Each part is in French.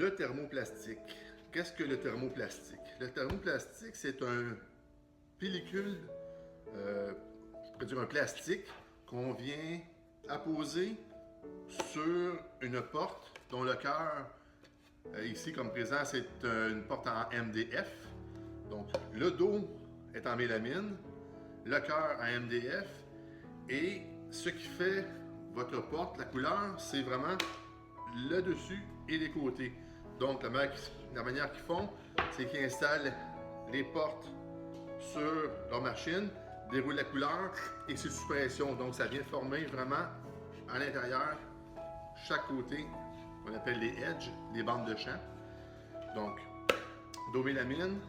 Le thermoplastique. Qu'est-ce que le thermoplastique? Le thermoplastique, c'est un pellicule, je pourrais dire un plastique, qu'on vient apposer sur une porte dont le cœur, ici comme présent, c'est une porte en MDF. Donc le dos est en mélamine, le cœur en MDF, et ce qui fait votre porte, la couleur, c'est vraiment le dessus et les côtés. Donc la manière qu'ils font, c'est qu'ils installent les portes sur leur machine, déroulent la couleur et c'est sous pression. Donc ça vient former vraiment à l'intérieur, chaque côté, on appelle les edges, les bandes de champ. Donc, dos mélamine.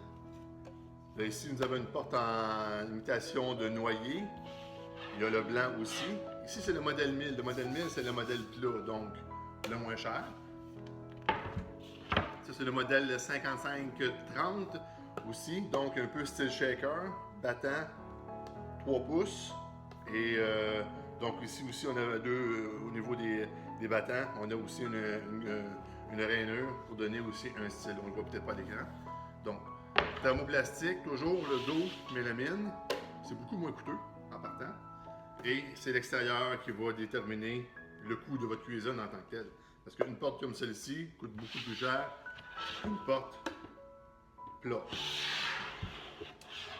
Là, ici, nous avons une porte en imitation de noyer. Il y a le blanc aussi. Ici, c'est le modèle 1000. Le modèle 1000, c'est le modèle plat, donc le moins cher. Ça, c'est le modèle 5530 aussi, donc un peu style shaker, battant 3 pouces. Et donc ici aussi, on a deux, au niveau des battants, on a aussi une rainure pour donner aussi un style. On ne le voit peut-être pas à l'écran. Donc, thermoplastique, toujours le dos mélamine. C'est beaucoup moins coûteux en partant. Et c'est l'extérieur qui va déterminer le coût de votre cuisine en tant que telle. Parce qu'une porte comme celle-ci coûte beaucoup plus cher qu'une porte plate.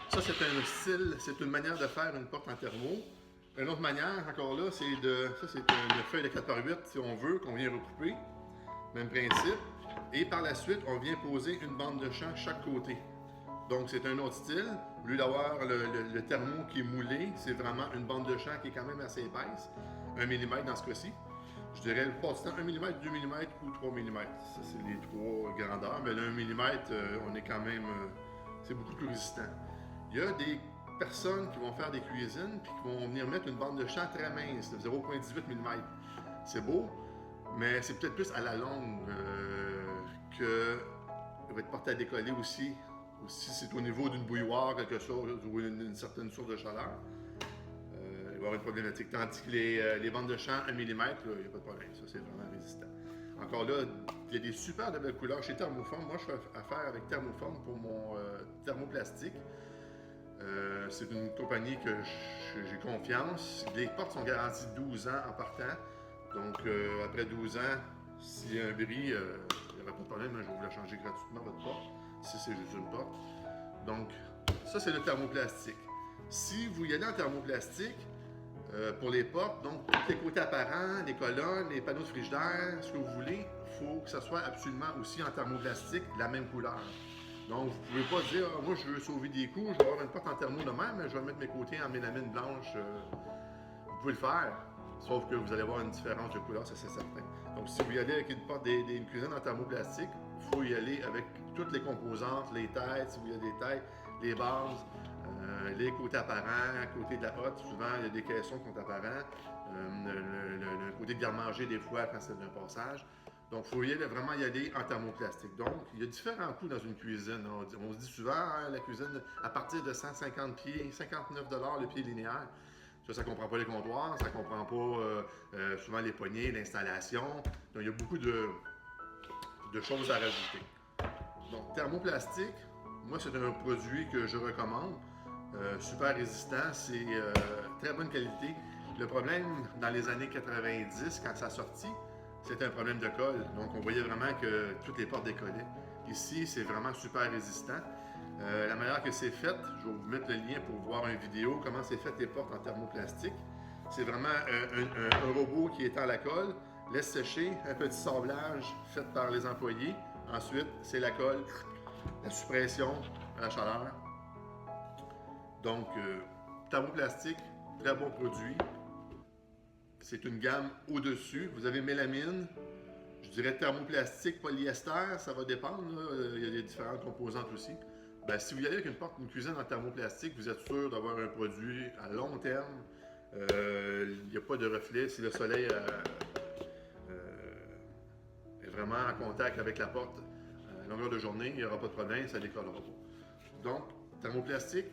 Ça, c'est un style, c'est une manière de faire une porte en thermo. Une autre manière, encore là, c'est ça, c'est une feuille de 4x8, si on veut, qu'on vient recouper. Même principe. Et par la suite, on vient poser une bande de champ chaque côté. Donc, c'est un autre style. Au lieu d'avoir le thermo qui est moulé, c'est vraiment une bande de champ qui est quand même assez épaisse. 1 mm dans ce cas-ci. Je dirais le plupart du temps 1 mm, 2 mm ou 3 mm. Ça, c'est les trois grandeurs. Mais le 1 mm, on est quand même... c'est beaucoup plus résistant. Il y a des personnes qui vont faire des cuisines puis qui vont venir mettre une bande de champ très mince, 0,18 mm. C'est beau, mais c'est peut-être plus à la longue que va être porté à décoller aussi. Si c'est au niveau d'une bouilloire, quelque chose, ou une certaine source de chaleur, il va y avoir une problématique. Tandis que les bandes de champ 1 mm, il n'y a pas de problème. Ça, c'est vraiment résistant. Encore là, il y a des super de belles couleurs chez Thermoform. Moi, je fais affaire avec Thermoform pour mon thermoplastique. C'est une compagnie que j'ai confiance. Les portes sont garanties 12 ans en partant. Donc, après 12 ans, s'il y a un bris, il n'y aura pas de problème. Je vais vous la changer gratuitement, votre porte, si c'est juste une porte. Donc, ça, c'est le thermoplastique. Si vous y allez en thermoplastique, pour les portes, donc tous les côtés apparents, les colonnes, les panneaux de frigidaire, ce que vous voulez, il faut que ça soit absolument aussi en thermoplastique, la même couleur. Donc, vous ne pouvez pas dire, ah, moi je veux sauver des coûts, je vais avoir une porte en thermo de même, mais je vais mettre mes côtés en mélamine blanche. Vous pouvez le faire, sauf que vous allez avoir une différence de couleur, ça c'est certain. Donc, si vous y allez avec une porte une cuisine en thermoplastique, il faut y aller avec toutes les composantes, les têtes, si vous y a des têtes, les bases, les côtés apparents, à côté de la hotte, souvent il y a des caissons qui sont apparents, le côté de garde-manger des fois quand c'est d'un passage. Donc, il faut vraiment y aller en thermoplastique. Donc, il y a différents coûts dans une cuisine. On se dit souvent, hein, la cuisine, à partir de 150 pieds, 59 $ le pied linéaire. Ça ne comprend pas les comptoirs, ça ne comprend pas souvent les poignées, l'installation. Donc, il y a beaucoup de choses à rajouter. Donc, thermoplastique, moi, c'est un produit que je recommande. Super résistant, c'est très bonne qualité. Le problème, dans les années 90, quand ça a sorti, c'était un problème de colle. Donc, on voyait vraiment que toutes les portes décollaient. Ici, c'est vraiment super résistant. La manière que c'est fait, je vais vous mettre le lien pour voir une vidéo, comment c'est fait les portes en thermoplastique. C'est vraiment un robot qui étend la colle, laisse sécher, un petit sablage fait par les employés. Ensuite, c'est la colle, la suppression, la chaleur. Donc, thermoplastique, très bon produit. C'est une gamme au-dessus. Vous avez mélamine, je dirais thermoplastique, polyester, ça va dépendre. Là. Il y a des différentes composantes aussi. Ben, si vous y allez avec une cuisine en thermoplastique, vous êtes sûr d'avoir un produit à long terme. Il n'y a pas de reflet. Si le soleil est vraiment en contact avec la porte à longueur de journée, il n'y aura pas de problème, ça ne décollera pas. Donc, thermoplastique,